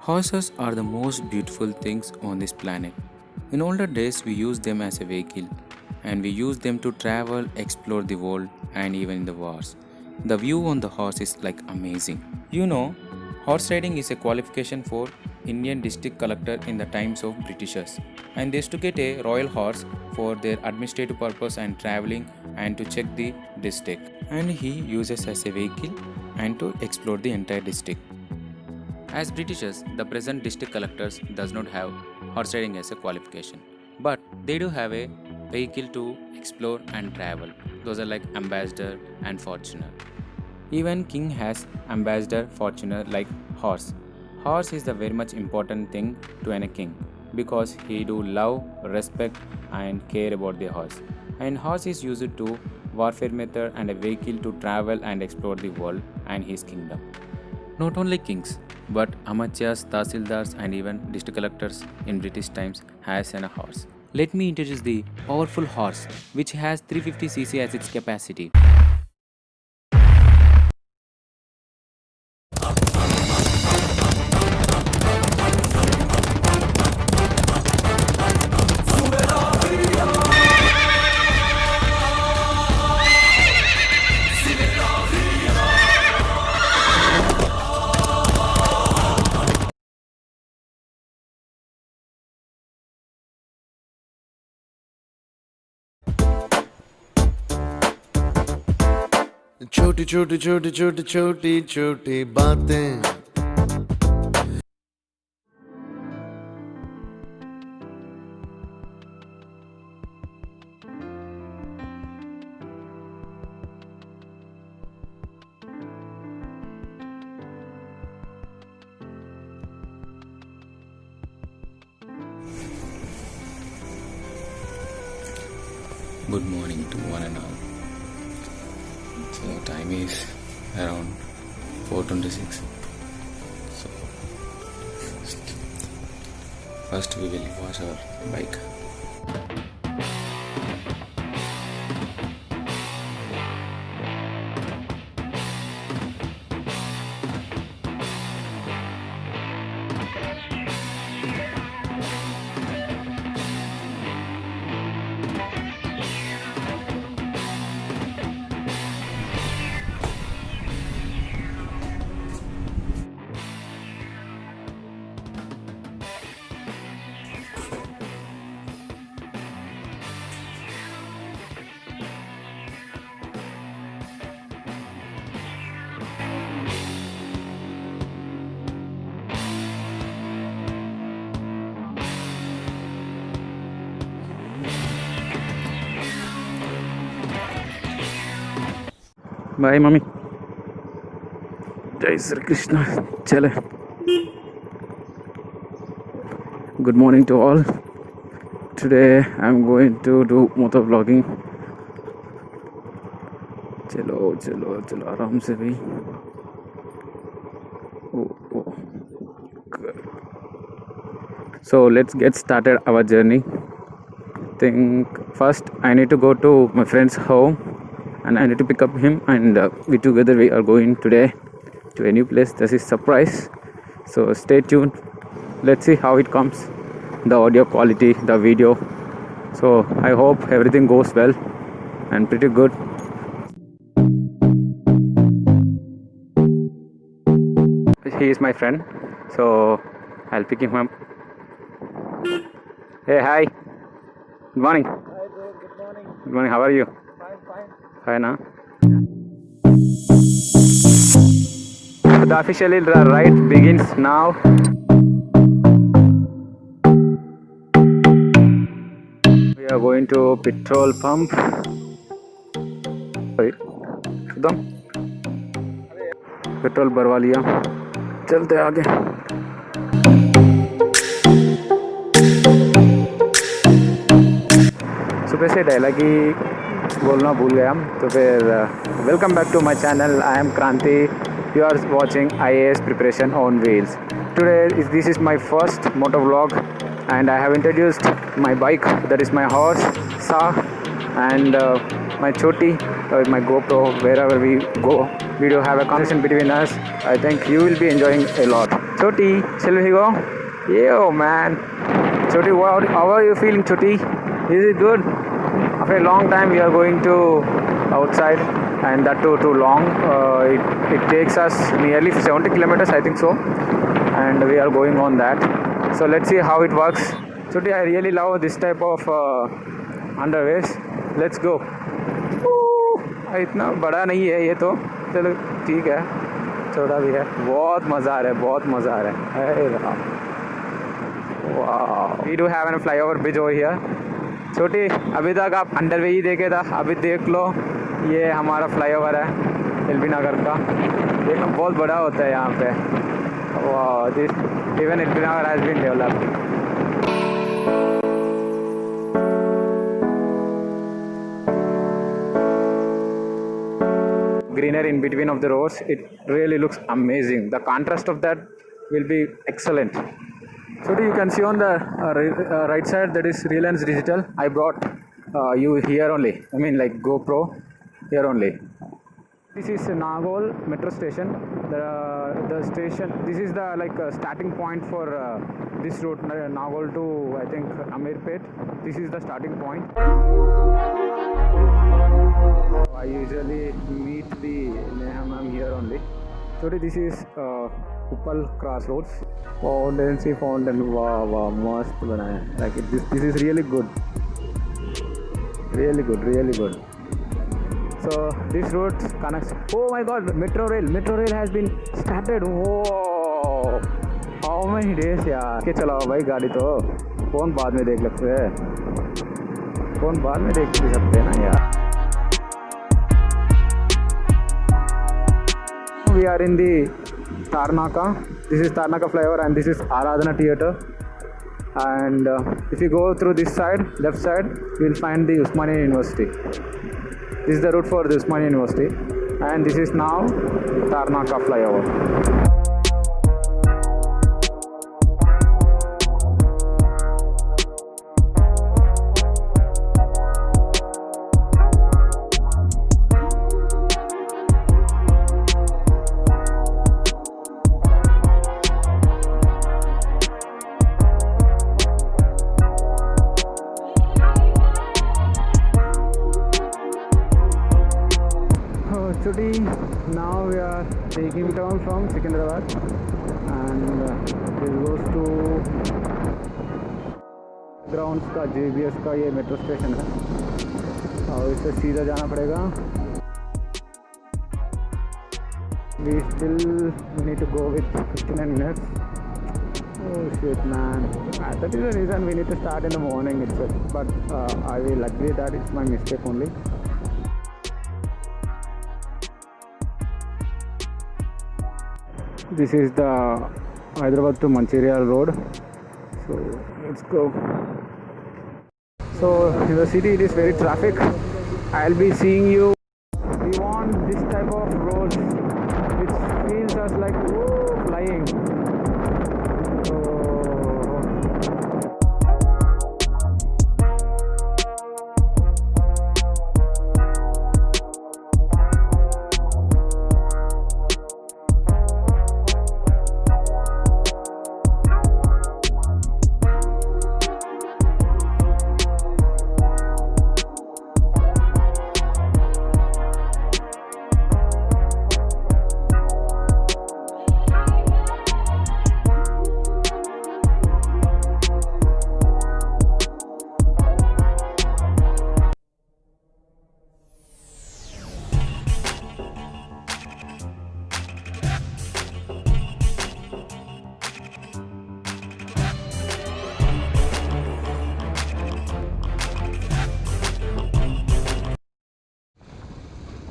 Horses are the most beautiful things on this planet. In older days, we used them as a vehicle and we used them to travel, explore the world, and even in the wars. The view on the horse is like amazing. Horse riding is a qualification for Indian district collector in the times of Britishers, and they used to get a royal horse for their administrative purpose and traveling and to check the district. And he uses as a vehicle and to explore the entire district. As Britishers, the present district collectors does not have horse riding as a qualification, but they do have a vehicle to explore and travel. Those are like ambassador and fortuner. Even king has ambassador fortuner like horse. Horse is the very much important thing to any king because he do love, respect and care about the horse. And horse is used to warfare method and a vehicle to travel and explore the world and his kingdom. Not only kings, but amateurs, tahsildars, and even district collectors in British times has a horse. Let me introduce the powerful horse, which has 350 cc as its capacity. छोटी छोटी छोटी छोटी छोटी छोटी बातें। Good morning to one and all. So time is around 4:26. So first we will wash our bike. Bye, mommy. Jai Sri Krishna. Chale. Good morning to all. Today I'm going to do motor vlogging. चलो चलो चलो आराम से भाई. Oh. Good. So let's get started our journey. Think first I need to go to my friend's home and I need to pick up him, and we together we are going today to a new place. This is surprise, so stay tuned. Let's see how it comes, the audio quality, the video. So I hope everything goes well and pretty good. He is my friend, so I'll pick him up. Hey, hi. Good morning. Hi bro, good morning. Good morning. How are you? Fine. Fine, huh? The officially ride begins now. We are going to petrol pump. एकदम petrol भरवा लिया, चलते आगे. सुबह से dialogue ही बोलना भूल गया, तो फिर welcome back to my channel. I am Kranti. You are watching IAS preparation on wheels. Today this is my first moto vlog and I have introduced my bike, that is my horse Sa, and my Choti, my GoPro. Wherever we go, we do have a conversation between us. I think you will be enjoying a lot. Choti, shall we go? Yo, man. Choti, how are you feeling, Choti? Is it good? After a long time, we are going to outside, and that too long. It takes us nearly 70 kilometers, I think so, and we are going on that. So let's see how it works. Choti, I really love this type of underways. Let's go. इतना बड़ा नहीं है ये तो, चलो ठीक है, छोटा भी है. बहुत मज़ा आ रहा है, बहुत मज़ा आ रहा है. अरे वाह, we do have an flyover bridge over here. छोटी, अभी तक आप अंडरवे ही देखे था, अभी देख लो ये हमारा फ्लाईओवर है एलबी नगर का. देखो बहुत बड़ा होता है यहाँ पे. वाह, this even LB Nagar has been developed. Greenery in between of the roads, it really looks amazing. The contrast of that will be excellent. So you can see on the right side, that is Reliance Digital. I brought you here only, I mean like GoPro here only. This is Nagol metro station. The station, this is the starting point for this route, Nagol to I think Amirpet. This is the starting point. I usually meet the Neha ma'am here only. So this is Uppal Crossroads. Fountain. Wow, must banaya. Like this is really good. Really good. So this road connects. Oh my God, metro rail has been started. Whoa, how many days यार? के चलाओ भाई गाड़ी तो. Phone बाद में देख सकते हैं. फोन बाद में देख भी सकते हैं ना यार. We are in the Tarnaka. This is Tarnaka flyover and this is Aradhana Theatre. And if you go through this side, left side, you will find the Usmania University. This is the route for the Usmania University. And this is now Tarnaka flyover. Today, now we are taking turn from Secunderabad and this goes to grounds का JBS का ये metro station है और इससे सीधा जाना पड़ेगा. We still need to go with 59 minutes. Oh shit, man. That is the reason we need to start in the morning itself, but I will agree that it's my mistake only. This is the Hyderabad to Mancherial road. So let's go. So in the city it is very traffic. I'll be seeing you. We want this type of roads which feels us like flying.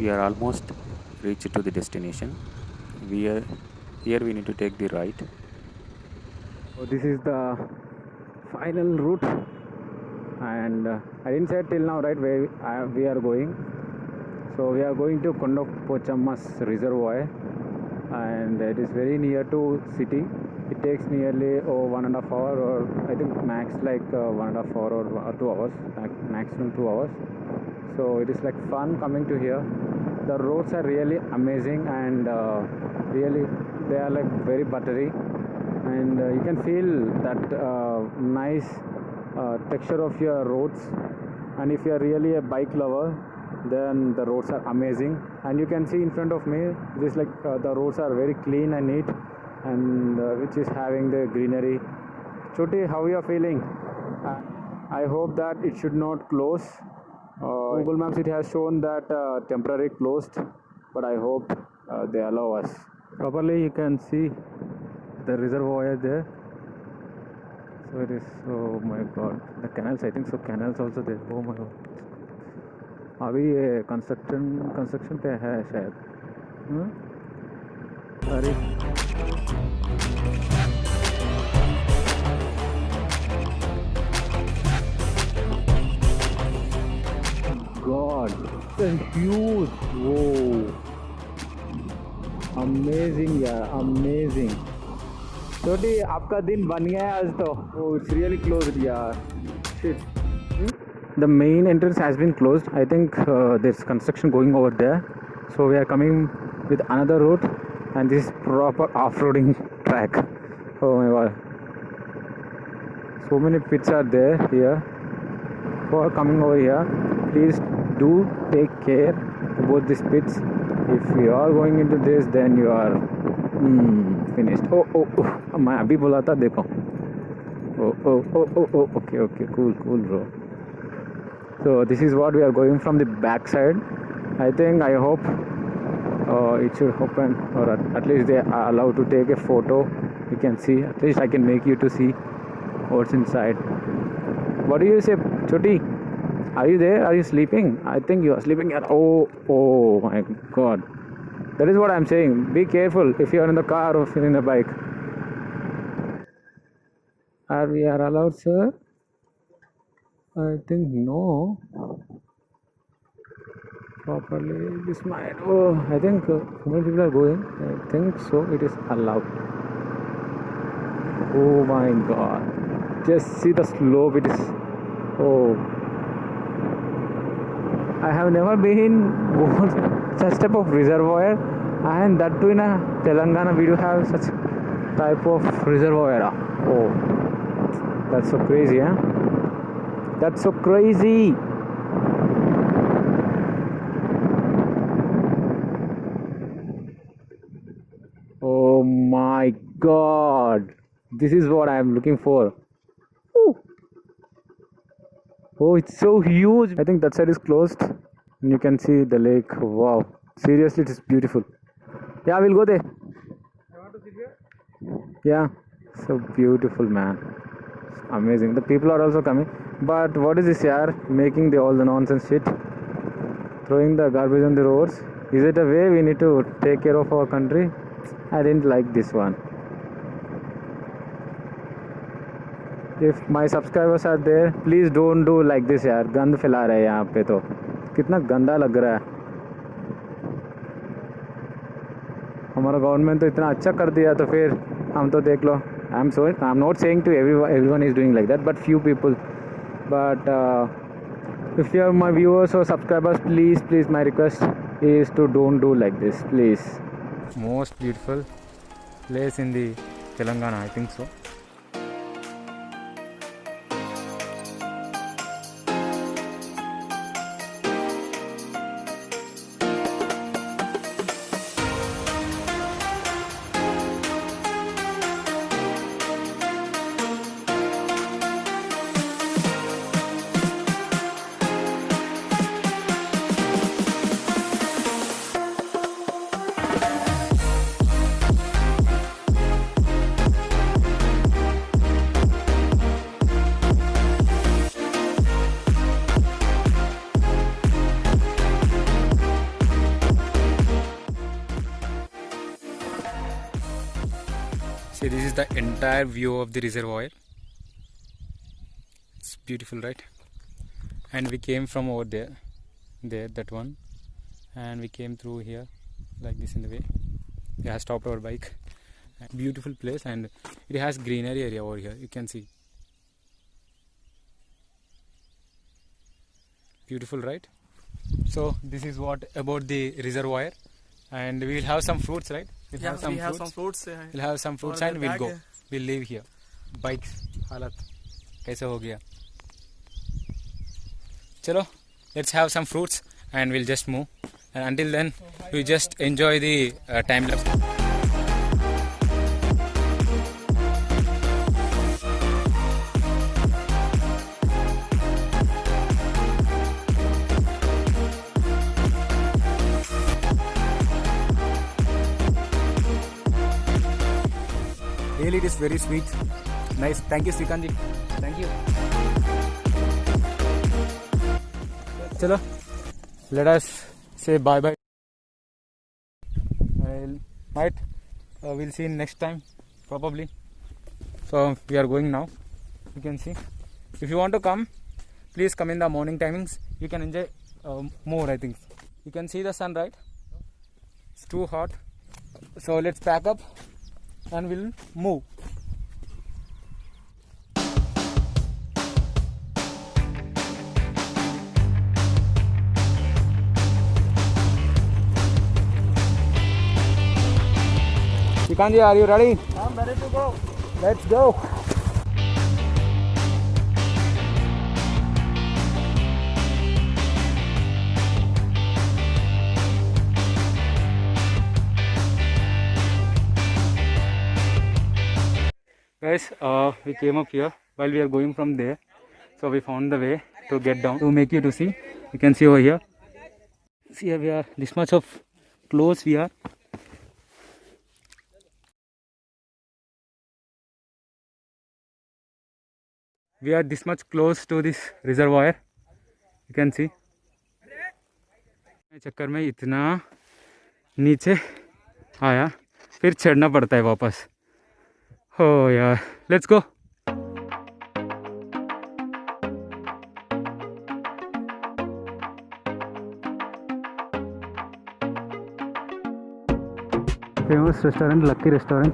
We are almost reached to the destination. Here we need to take the right. So this is the final route, and I didn't say till now, right, where we are going. So we are going to Kondapochammas Reservoir, and it is very near to city. It takes nearly 1.5 hours, or I think max like 1.5 hours or 2 hours, maximum 2 hours. So it is like fun coming to here. The roads are really amazing, and really they are like very buttery. and you can feel that nice texture of your roads. And if you are really a bike lover, then the roads are amazing. And you can see in front of me, just like the roads are very clean and neat, and which is having the greenery. Choti, how you are feeling? I hope that it should not close. Google Maps, it has shown that temporary closed, but I hope they allow us. Properly you can see the reservoir there. So it is, oh my god, the canals, I think so, canals also there. Oh my god, अभी ये construction पे है शायद. अरे God, it's a huge, whoa, amazing यार, amazing. छोटी आपका दिन बन गया है आज तो. Oh, it's really closed यार. Shit. The main entrance has been closed. I think there's construction going over there. So we are coming with another route, and this is proper off-roading track. Oh my god. So many pits are there here. For coming over here, please do take care about these pits. If you are going into this, then you are finished. Oh, मैं अभी बोला था देखो. Oh, okay, cool bro. So this is what we are going from the back side. I hope it should open, or at least they are allowed to take a photo. You can see, at least I can make you to see what's inside. What do you say, Choti? Are you there? Are you sleeping? I think you are sleeping at. Oh my god. That is what I'm saying. Be careful if you are in the car or if you're in a bike. Are we allowed, sir? I think no. Properly, this might. Oh, I think how many people are going? I think so. It is allowed. Oh my god! Just see the slope. It is. Oh, I have never been on such type of reservoir, and that too in a Telangana. We do have such type of reservoir. Oh, that's so crazy, huh? That's so crazy. Oh my god. This is what I am looking for. Ooh. Oh, it's so huge. I think that side is closed. And you can see the lake. Wow. Seriously, it is beautiful. Yeah, we'll go there. You want to sit here? Yeah. So beautiful, man. Amazing. The people are also coming. But what is this yaar? Making all the nonsense shit. Throwing the garbage on the roads. Is it a way we need to take care of our country? I didn't like this one. If my subscribers are there, please don't do like this यार. गंद फैला रहे हैं यहाँ पे तो. कितना गंदा लग रहा है. हमारा गवर्नमेंट तो इतना अच्छा कर दिया तो फिर हम तो देख लो. I'm not saying to everyone is doing like that, but few people. But if you are my viewers or subscribers, please my request is to don't do like this, please. Most beautiful place in the Telangana, I think so. See, this is the entire view of the reservoir. It's beautiful, right? And we came from over there, that one, and we came through here like this in the way. We have stopped our bike. Beautiful place, and it has greenery area over here. You can see. Beautiful, right? So this is what about the reservoir, and we will have some fruits, right? We'll have some fruits. We'll have some fruits and we'll go. we'll leave here. Bikes हालत कैसे हो गया. Chalo, let's have some fruits and we'll just move. And until then, we just enjoy the time lapse. Really, it is very sweet. Nice. Thank you, Srikanth ji. Thank you. Chalo, let us say bye-bye. We'll see you next time, probably. So, we are going now. You can see. If you want to come, please come in the morning timings. You can enjoy more, I think. You can see the sun, right? It's too hot. So, let's pack up and we'll move. Srikanth, are you ready? I'm ready to go. Let's go. Guys, we came up here while we are going from there, so we found the way to get down. To make you to see, you can see over here. See, here we are. This much of close we are. We are this much close to this reservoir. You can see. चक्कर में इतना नीचे आया, फिर चढ़ना पड़ता है वापस. हो यार, let's go. Famous restaurant, Lucky Restaurant,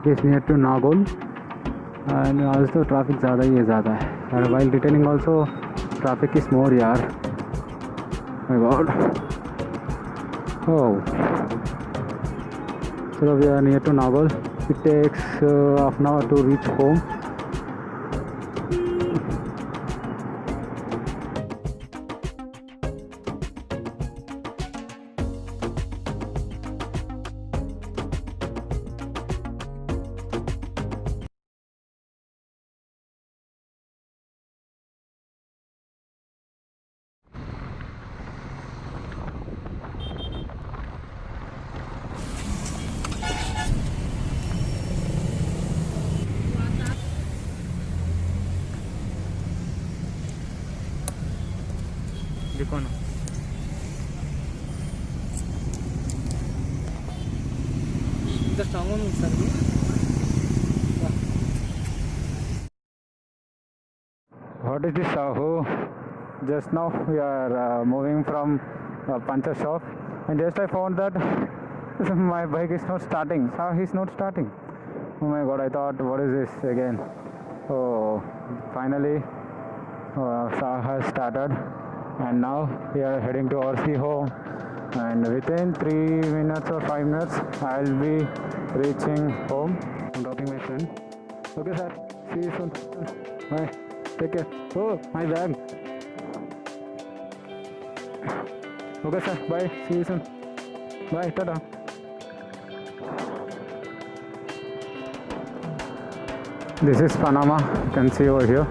is near to Nagol, and also traffic ज़्यादा ही है. And while returning also, traffic is more यार. My God. Oh. So we are near to Nagol. It takes half an hour to reach home. देखो ना, just someone will serve you. What is this Sahu? Just now we are moving from puncture shop, and just I found that my bike is not starting. How he's not starting? Oh my God! I thought, what is this again? Oh, finally, Saha has started. And now we are heading to RC home, and within 3 minutes or 5 minutes I'll be reaching home. I'm dropping my friend. Okay sir, see you soon. Bye, take care. Oh, my bag. Okay sir, bye, see you soon. Bye, tada. This is Panama, you can see over here.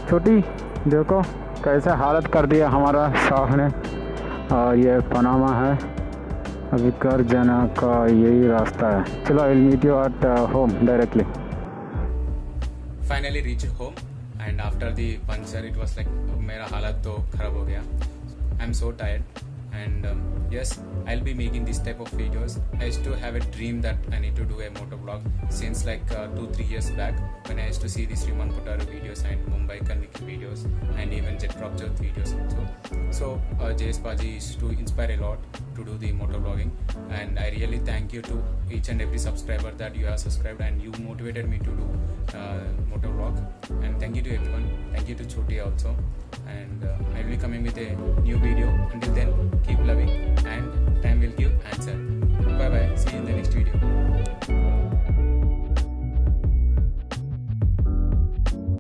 छोटी देखो कैसे हालत कर दिया हमारा साह ने. और ये पनामा है. अभी कर जाना का यही रास्ता है. चलो, I will meet you at home directly. Finally reach home, and after the puncture it was like मेरा हालत तो खराब हो गया. I am so tired. And yes, I'll be making this type of videos. I used to have a dream that I need to do a motor vlog since like 2-3 years back, when I used to see the Sriman Putaru videos and Mumbai Kanvik videos and even Jet Prop Jot videos also. So JS Paji used to inspire a lot to do the motor vlogging, and I really thank you to each and every subscriber that you have subscribed and you motivated me to do motor vlog. And thank you to everyone. Thank you to Choti also. And I will be coming with a new video. Until then, keep